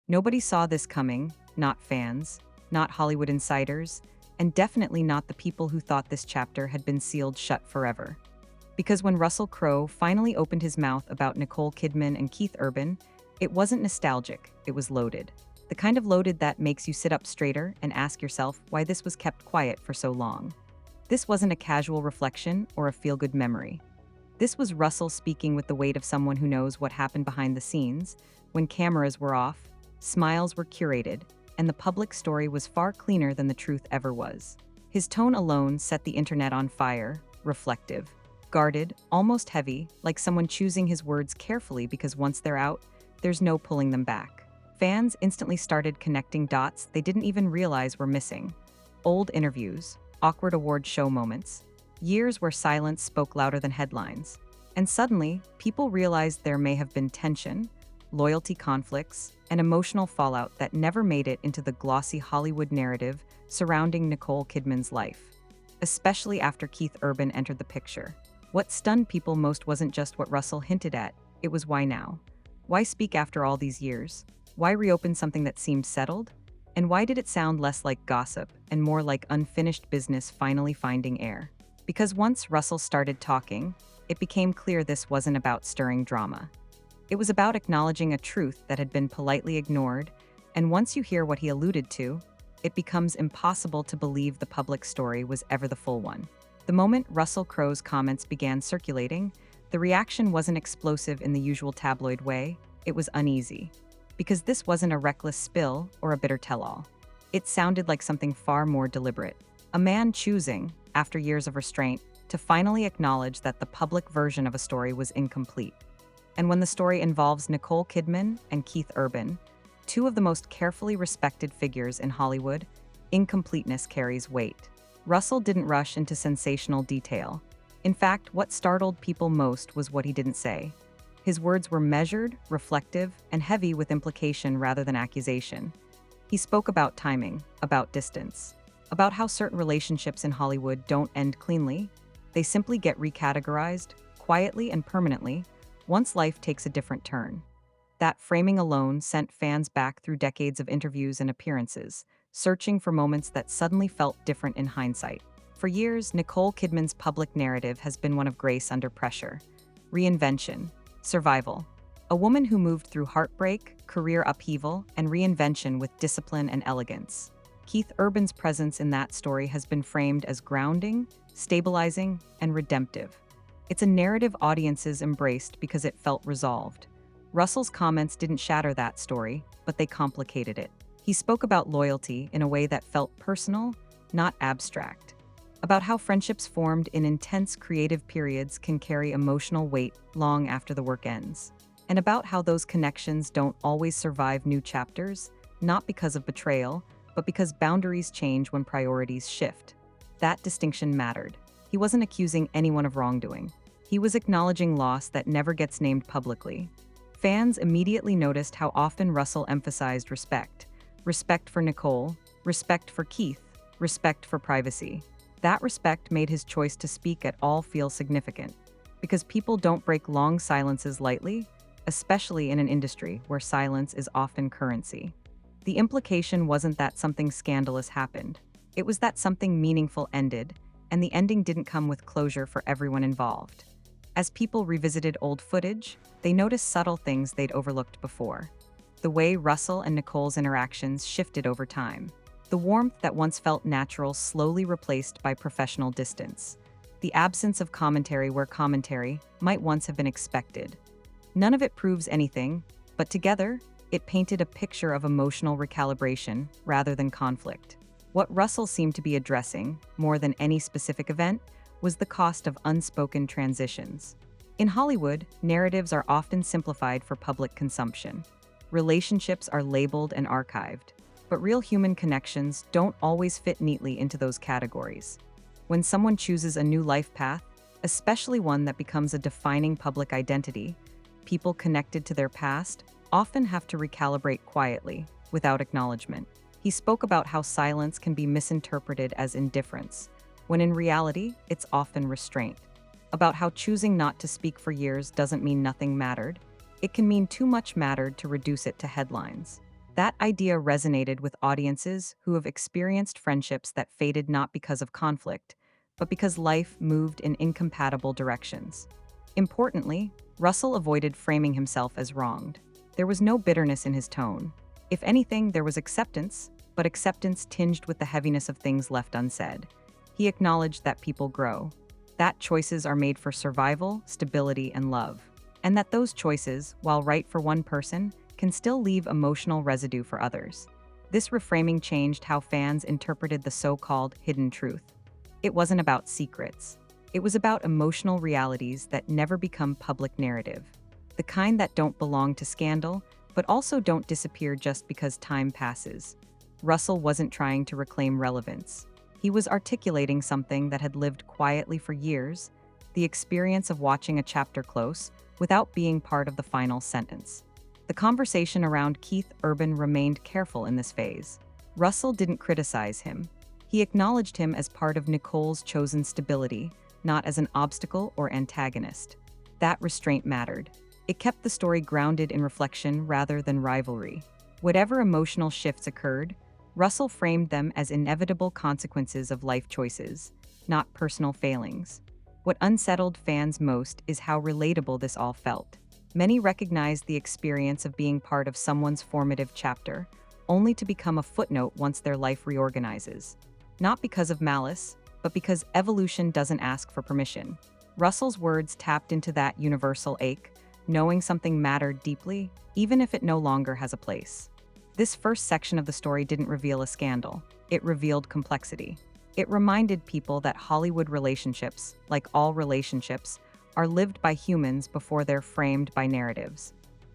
Nobody saw this coming, not fans, not Hollywood insiders, and definitely not the people who thought this chapter had been sealed shut forever. Because when Russell Crowe finally opened his mouth about Nicole Kidman and Keith Urban, it wasn't nostalgic, it was loaded. The kind of loaded that makes you sit up straighter and ask yourself why this was kept quiet for so long. This wasn't a casual reflection or a feel-good memory. This was Russell speaking with the weight of someone who knows what happened behind the scenes, when cameras were off, smiles were curated, and the public story was far cleaner than the truth ever was. His tone alone set the internet on fire, reflective, guarded, almost heavy, like someone choosing his words carefully because once they're out, there's no pulling them back. Fans instantly started connecting dots they didn't even realize were missing. Old interviews, awkward award show moments, years where silence spoke louder than headlines. And suddenly, people realized there may have been tension, loyalty conflicts, and emotional fallout that never made it into the glossy Hollywood narrative surrounding Nicole Kidman's life, especially after Keith Urban entered the picture. What stunned people most wasn't just what Russell hinted at, it was why now? Why speak after all these years? Why reopen something that seemed settled? And why did it sound less like gossip and more like unfinished business finally finding air? Because once Russell started talking, it became clear this wasn't about stirring drama. It was about acknowledging a truth that had been politely ignored, and once you hear what he alluded to, it becomes impossible to believe the public story was ever the full one. The moment Russell Crowe's comments began circulating, the reaction wasn't explosive in the usual tabloid way, it was uneasy. Because this wasn't a reckless spill or a bitter tell-all. It sounded like something far more deliberate. A man choosing, after years of restraint, to finally acknowledge that the public version of a story was incomplete. And when the story involves Nicole Kidman and Keith Urban, two of the most carefully respected figures in Hollywood, incompleteness carries weight. Russell didn't rush into sensational detail. In fact, what startled people most was what he didn't say. His words were measured, reflective, and heavy with implication rather than accusation. He spoke about timing, about distance, about how certain relationships in Hollywood don't end cleanly. They simply get recategorized, quietly and permanently, once life takes a different turn. That framing alone sent fans back through decades of interviews and appearances, searching for moments that suddenly felt different in hindsight. For years, Nicole Kidman's public narrative has been one of grace under pressure, reinvention, survival. A woman who moved through heartbreak, career upheaval, and reinvention with discipline and elegance. Keith Urban's presence in that story has been framed as grounding, stabilizing, and redemptive. It's a narrative audiences embraced because it felt resolved. Russell's comments didn't shatter that story, but they complicated it. He spoke about loyalty in a way that felt personal, not abstract. About how friendships formed in intense creative periods can carry emotional weight long after the work ends. And about how those connections don't always survive new chapters, not because of betrayal, but because boundaries change when priorities shift. That distinction mattered. He wasn't accusing anyone of wrongdoing. He was acknowledging loss that never gets named publicly. Fans immediately noticed how often Russell emphasized respect. Respect for Nicole, respect for Keith, respect for privacy. That respect made his choice to speak at all feel significant. Because people don't break long silences lightly, especially in an industry where silence is often currency. The implication wasn't that something scandalous happened. It was that something meaningful ended, and the ending didn't come with closure for everyone involved. As people revisited old footage, they noticed subtle things they'd overlooked before. The way Russell and Nicole's interactions shifted over time. The warmth that once felt natural slowly replaced by professional distance. The absence of commentary where commentary might once have been expected. None of it proves anything, but together, it painted a picture of emotional recalibration rather than conflict. What Russell seemed to be addressing, more than any specific event, was the cost of unspoken transitions. In Hollywood, narratives are often simplified for public consumption. Relationships are labeled and archived, but real human connections don't always fit neatly into those categories. When someone chooses a new life path, especially one that becomes a defining public identity, people connected to their past often have to recalibrate quietly, without acknowledgement. He spoke about how silence can be misinterpreted as indifference, when in reality, it's often restraint. About how choosing not to speak for years doesn't mean nothing mattered. It can mean too much mattered to reduce it to headlines. That idea resonated with audiences who have experienced friendships that faded not because of conflict, but because life moved in incompatible directions. Importantly, Russell avoided framing himself as wronged. There was no bitterness in his tone. If anything, there was acceptance, but acceptance tinged with the heaviness of things left unsaid. He acknowledged that people grow, that choices are made for survival, stability, and love, and that those choices, while right for one person, can still leave emotional residue for others. This reframing changed how fans interpreted the so-called hidden truth. It wasn't about secrets. It was about emotional realities that never become public narrative, the kind that don't belong to scandal, but also don't disappear just because time passes. Russell wasn't trying to reclaim relevance. He was articulating something that had lived quietly for years, the experience of watching a chapter close without being part of the final sentence. The conversation around Keith Urban remained careful in this phase. Russell didn't criticize him. He acknowledged him as part of Nicole's chosen stability, not as an obstacle or antagonist. That restraint mattered. It kept the story grounded in reflection rather than rivalry. Whatever emotional shifts occurred, Russell framed them as inevitable consequences of life choices, not personal failings. What unsettled fans most is how relatable this all felt. Many recognized the experience of being part of someone's formative chapter, only to become a footnote once their life reorganizes. Not because of malice, but because evolution doesn't ask for permission. Russell's words tapped into that universal ache, knowing something mattered deeply, even if it no longer has a place. This first section of the story didn't reveal a scandal. It revealed complexity. It reminded people that Hollywood relationships, like all relationships, are lived by humans before they're framed by narratives.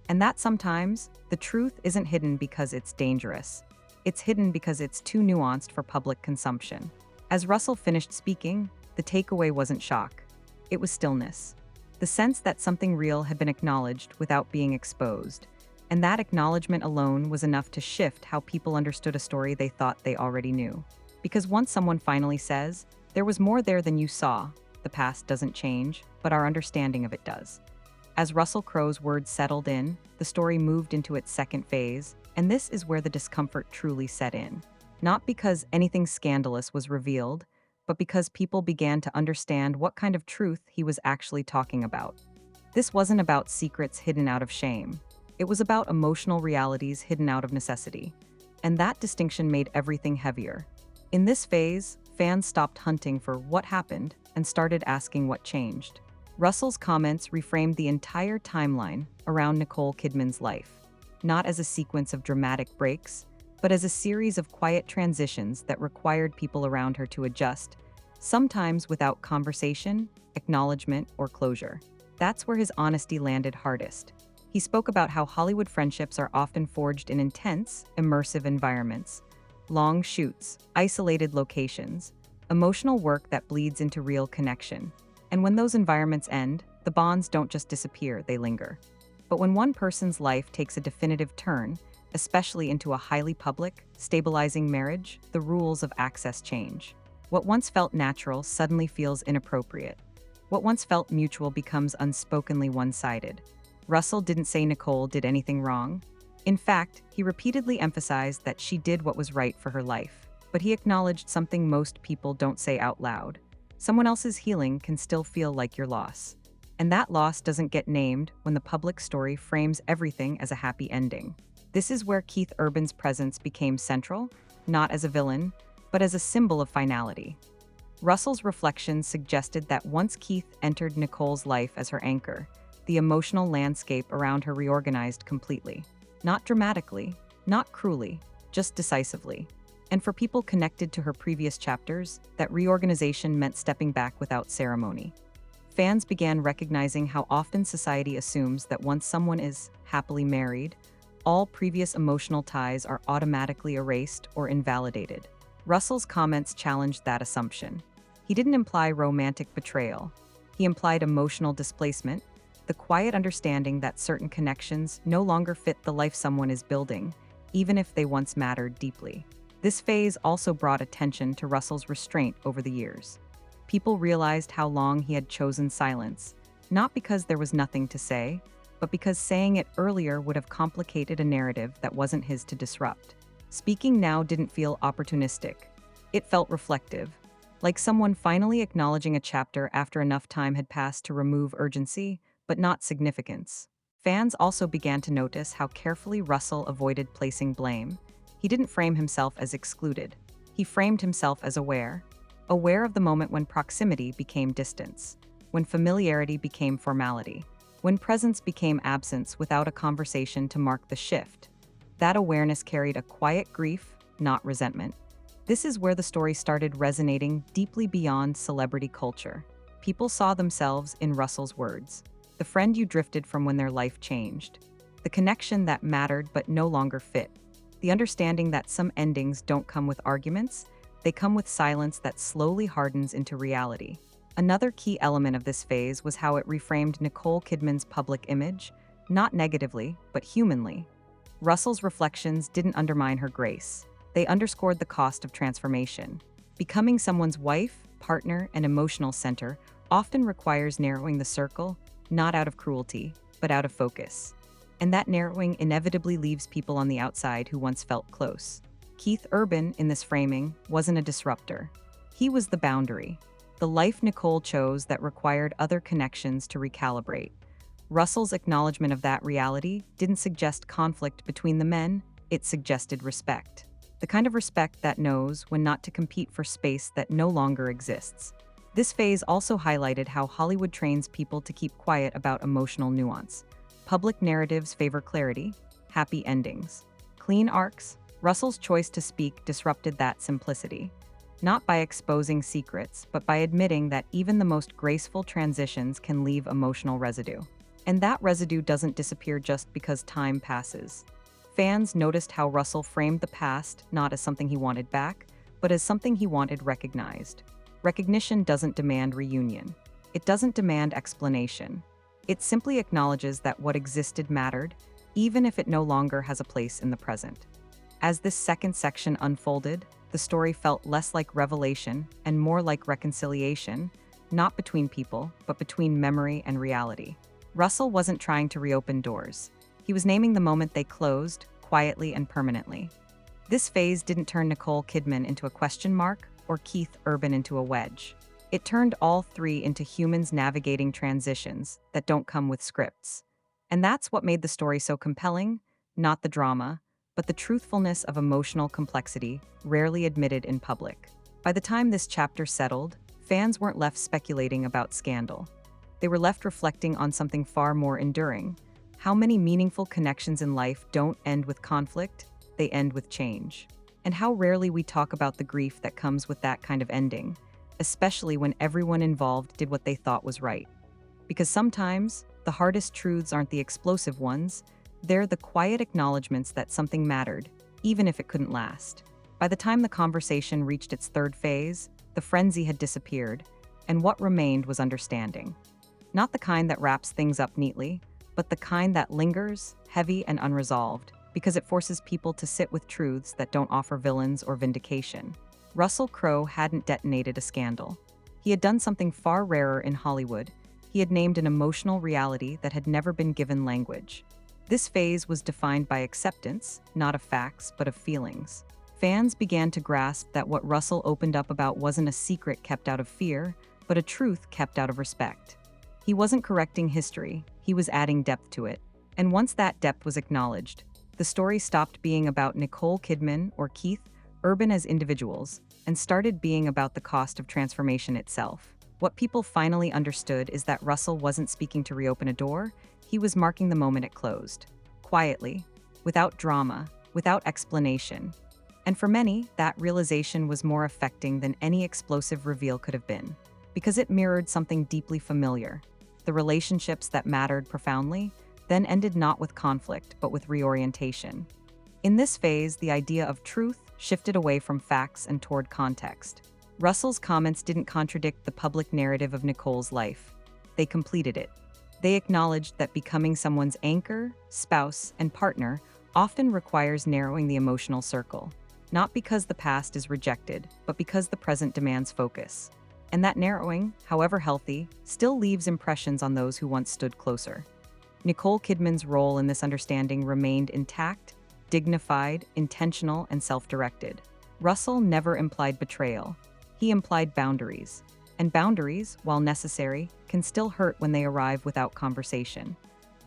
And that sometimes, the truth isn't hidden because it's dangerous. It's hidden because it's too nuanced for public consumption. As Russell finished speaking, the takeaway wasn't shock. It was stillness. The sense that something real had been acknowledged without being exposed. And that acknowledgement alone was enough to shift how people understood a story they thought they already knew. Because once someone finally says, "There was more there than you saw," the past doesn't change, but our understanding of it does. As Russell Crowe's words settled in, the story moved into its second phase, and this is where the discomfort truly set in. Not because anything scandalous was revealed, but because people began to understand what kind of truth he was actually talking about. This wasn't about secrets hidden out of shame. It was about emotional realities hidden out of necessity. And that distinction made everything heavier. In this phase, fans stopped hunting for what happened and started asking what changed. Russell's comments reframed the entire timeline around Nicole Kidman's life, not as a sequence of dramatic breaks, but as a series of quiet transitions that required people around her to adjust, sometimes without conversation, acknowledgement, or closure. That's where his honesty landed hardest. He spoke about how Hollywood friendships are often forged in intense, immersive environments, long shoots, isolated locations, emotional work that bleeds into real connection. And when those environments end, the bonds don't just disappear, they linger. But when one person's life takes a definitive turn, especially into a highly public, stabilizing marriage, the rules of access change. What once felt natural suddenly feels inappropriate. What once felt mutual becomes unspokenly one-sided. Russell didn't say Nicole did anything wrong. In fact, he repeatedly emphasized that she did what was right for her life. But he acknowledged something most people don't say out loud. Someone else's healing can still feel like your loss. And that loss doesn't get named when the public story frames everything as a happy ending. This is where Keith Urban's presence became central, not as a villain, but as a symbol of finality. Russell's reflections suggested that once Keith entered Nicole's life as her anchor, the emotional landscape around her reorganized completely. Not dramatically, not cruelly, just decisively. And for people connected to her previous chapters, that reorganization meant stepping back without ceremony. Fans began recognizing how often society assumes that once someone is happily married, all previous emotional ties are automatically erased or invalidated. Russell's comments challenged that assumption. He didn't imply romantic betrayal. He implied emotional displacement, the quiet understanding that certain connections no longer fit the life someone is building, even if they once mattered deeply. This phase also brought attention to Russell's restraint over the years. People realized how long he had chosen silence, not because there was nothing to say, but because saying it earlier would have complicated a narrative that wasn't his to disrupt. Speaking now didn't feel opportunistic. It felt reflective, like someone finally acknowledging a chapter after enough time had passed to remove urgency, but not significance. Fans also began to notice how carefully Russell avoided placing blame. He didn't frame himself as excluded. He framed himself as aware of the moment when proximity became distance, when familiarity became formality, when presence became absence without a conversation to mark the shift. That awareness carried a quiet grief, not resentment. This is where the story started resonating deeply beyond celebrity culture. People saw themselves in Russell's words, the friend you drifted from when their life changed, the connection that mattered but no longer fit, the understanding that some endings don't come with arguments, they come with silence that slowly hardens into reality. Another key element of this phase was how it reframed Nicole Kidman's public image, not negatively, but humanly. Russell's reflections didn't undermine her grace. They underscored the cost of transformation. Becoming someone's wife, partner, and emotional center often requires narrowing the circle, not out of cruelty, but out of focus. And that narrowing inevitably leaves people on the outside who once felt close. Keith Urban, in this framing, wasn't a disruptor. He was the boundary, the life Nicole chose that required other connections to recalibrate. Russell's acknowledgement of that reality didn't suggest conflict between the men, it suggested respect. The kind of respect that knows when not to compete for space that no longer exists. This phase also highlighted how Hollywood trains people to keep quiet about emotional nuance. Public narratives favor clarity, happy endings, clean arcs. Russell's choice to speak disrupted that simplicity. Not by exposing secrets, but by admitting that even the most graceful transitions can leave emotional residue. And that residue doesn't disappear just because time passes. Fans noticed how Russell framed the past not as something he wanted back, but as something he wanted recognized. Recognition doesn't demand reunion. It doesn't demand explanation. It simply acknowledges that what existed mattered, even if it no longer has a place in the present. As this second section unfolded, the story felt less like revelation and more like reconciliation, not between people, but between memory and reality. Russell wasn't trying to reopen doors. He was naming the moment they closed, quietly and permanently. This phase didn't turn Nicole Kidman into a question mark or Keith Urban into a wedge. It turned all three into humans navigating transitions that don't come with scripts. And that's what made the story so compelling, not the drama, but the truthfulness of emotional complexity rarely admitted in public. By the time this chapter settled, fans weren't left speculating about scandal. They were left reflecting on something far more enduring. How many meaningful connections in life don't end with conflict, they end with change. And how rarely we talk about the grief that comes with that kind of ending, especially when everyone involved did what they thought was right. Because sometimes, the hardest truths aren't the explosive ones, they're the quiet acknowledgments that something mattered, even if it couldn't last. By the time the conversation reached its third phase, the frenzy had disappeared, and what remained was understanding. Not the kind that wraps things up neatly, but the kind that lingers, heavy and unresolved, because it forces people to sit with truths that don't offer villains or vindication. Russell Crowe hadn't detonated a scandal. He had done something far rarer in Hollywood. He had named an emotional reality that had never been given language. This phase was defined by acceptance, not of facts, but of feelings. Fans began to grasp that what Russell opened up about wasn't a secret kept out of fear, but a truth kept out of respect. He wasn't correcting history, he was adding depth to it. And once that depth was acknowledged, the story stopped being about Nicole Kidman or Keith Urban as individuals, and started being about the cost of transformation itself. What people finally understood is that Russell wasn't speaking to reopen a door, he was marking the moment it closed. Quietly, without drama, without explanation. And for many, that realization was more affecting than any explosive reveal could have been, because it mirrored something deeply familiar. The relationships that mattered profoundly then ended not with conflict, but with reorientation. In this phase, the idea of truth shifted away from facts and toward context. Russell's comments didn't contradict the public narrative of Nicole's life. They completed it. They acknowledged that becoming someone's anchor, spouse, and partner often requires narrowing the emotional circle, not because the past is rejected, but because the present demands focus. And that narrowing, however healthy, still leaves impressions on those who once stood closer. Nicole Kidman's role in this understanding remained intact, dignified, intentional, and self-directed. Russell never implied betrayal. He implied boundaries. And boundaries, while necessary, can still hurt when they arrive without conversation.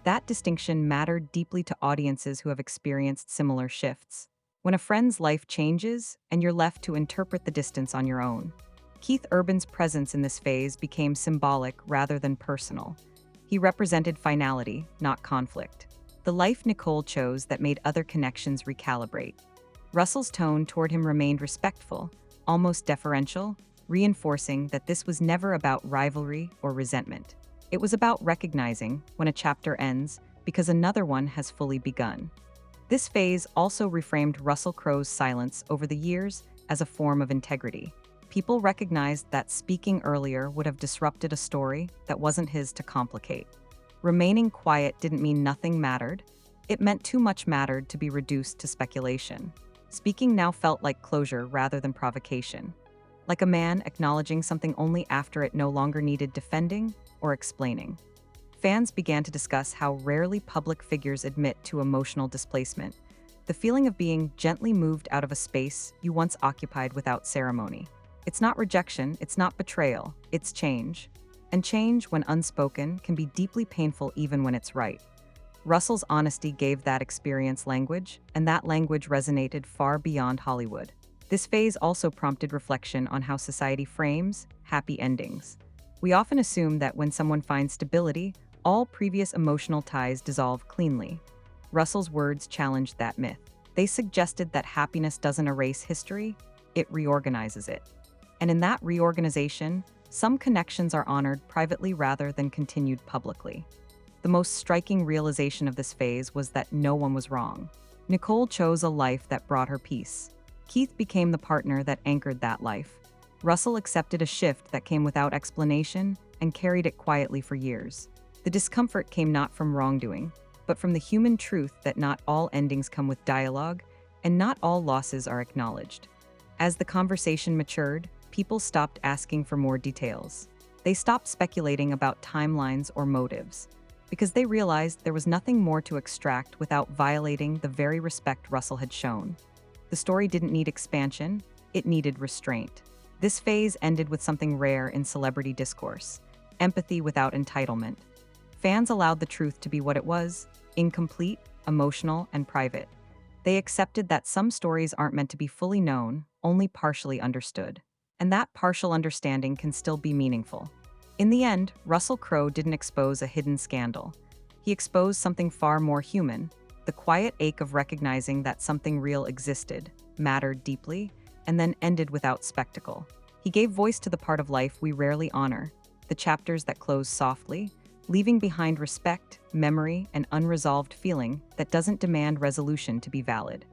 That distinction mattered deeply to audiences who have experienced similar shifts. When a friend's life changes, and you're left to interpret the distance on your own. Keith Urban's presence in this phase became symbolic rather than personal. He represented finality, not conflict. The life Nicole chose that made other connections recalibrate. Russell's tone toward him remained respectful, almost deferential, reinforcing that this was never about rivalry or resentment. It was about recognizing when a chapter ends because another one has fully begun. This phase also reframed Russell Crowe's silence over the years as a form of integrity. People recognized that speaking earlier would have disrupted a story that wasn't his to complicate. Remaining quiet didn't mean nothing mattered. It meant too much mattered to be reduced to speculation. Speaking now felt like closure rather than provocation. Like a man acknowledging something only after it no longer needed defending or explaining. Fans began to discuss how rarely public figures admit to emotional displacement, the feeling of being gently moved out of a space you once occupied without ceremony. It's not rejection, it's not betrayal, it's change. And change, when unspoken, can be deeply painful even when it's right. Russell's honesty gave that experience language, and that language resonated far beyond Hollywood. This phase also prompted reflection on how society frames happy endings. We often assume that when someone finds stability, all previous emotional ties dissolve cleanly. Russell's words challenged that myth. They suggested that happiness doesn't erase history, it reorganizes it. And in that reorganization, some connections are honored privately rather than continued publicly. The most striking realization of this phase was that no one was wrong. Nicole chose a life that brought her peace. Keith became the partner that anchored that life. Russell accepted a shift that came without explanation and carried it quietly for years. The discomfort came not from wrongdoing, but from the human truth that not all endings come with dialogue, and not all losses are acknowledged. As the conversation matured, people stopped asking for more details. They stopped speculating about timelines or motives, because they realized there was nothing more to extract without violating the very respect Russell had shown. The story didn't need expansion, it needed restraint. This phase ended with something rare in celebrity discourse: empathy without entitlement. Fans allowed the truth to be what it was: incomplete, emotional, and private. They accepted that some stories aren't meant to be fully known, only partially understood. And that partial understanding can still be meaningful. In the end, Russell Crowe didn't expose a hidden scandal. He exposed something far more human: the quiet ache of recognizing that something real existed, mattered deeply, and then ended without spectacle. He gave voice to the part of life we rarely honor, the chapters that close softly, leaving behind respect, memory, and unresolved feeling that doesn't demand resolution to be valid.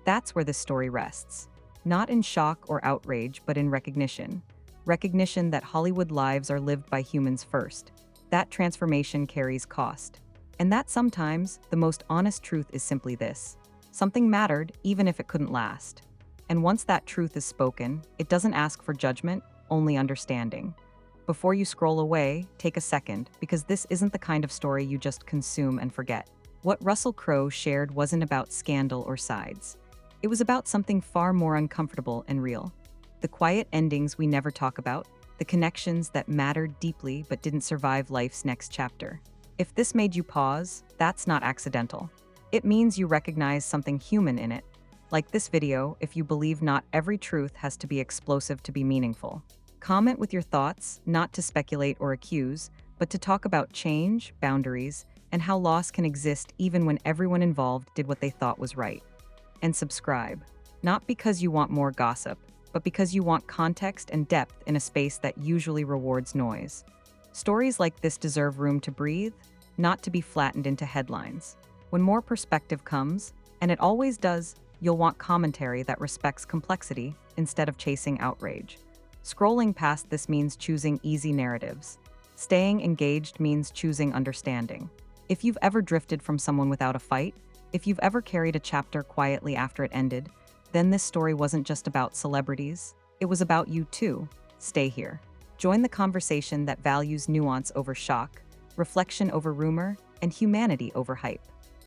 That's where this story rests. Not in shock or outrage, but in recognition. Recognition that Hollywood lives are lived by humans first. That transformation carries cost. And that sometimes, the most honest truth is simply this: something mattered even if it couldn't last. And once that truth is spoken, it doesn't ask for judgment, only understanding. Before you scroll away, take a second, because this isn't the kind of story you just consume and forget. What Russell Crowe shared wasn't about scandal or sides. It was about something far more uncomfortable and real. The quiet endings we never talk about, the connections that mattered deeply but didn't survive life's next chapter. If this made you pause, that's not accidental. It means you recognize something human in it. Like this video, if you believe not every truth has to be explosive to be meaningful. Comment with your thoughts, not to speculate or accuse, but to talk about change, boundaries, and how loss can exist even when everyone involved did what they thought was right. And subscribe, not because you want more gossip, but because you want context and depth in a space that usually rewards noise. Stories like this deserve room to breathe, not to be flattened into headlines. When more perspective comes, and it always does, you'll want commentary that respects complexity instead of chasing outrage. Scrolling past this means choosing easy narratives. Staying engaged means choosing understanding. If you've ever drifted from someone without a fight, if you've ever carried a chapter quietly after it ended, then this story wasn't just about celebrities, it was about you too. Stay here. Join the conversation that values nuance over shock, reflection over rumor, and humanity over hype.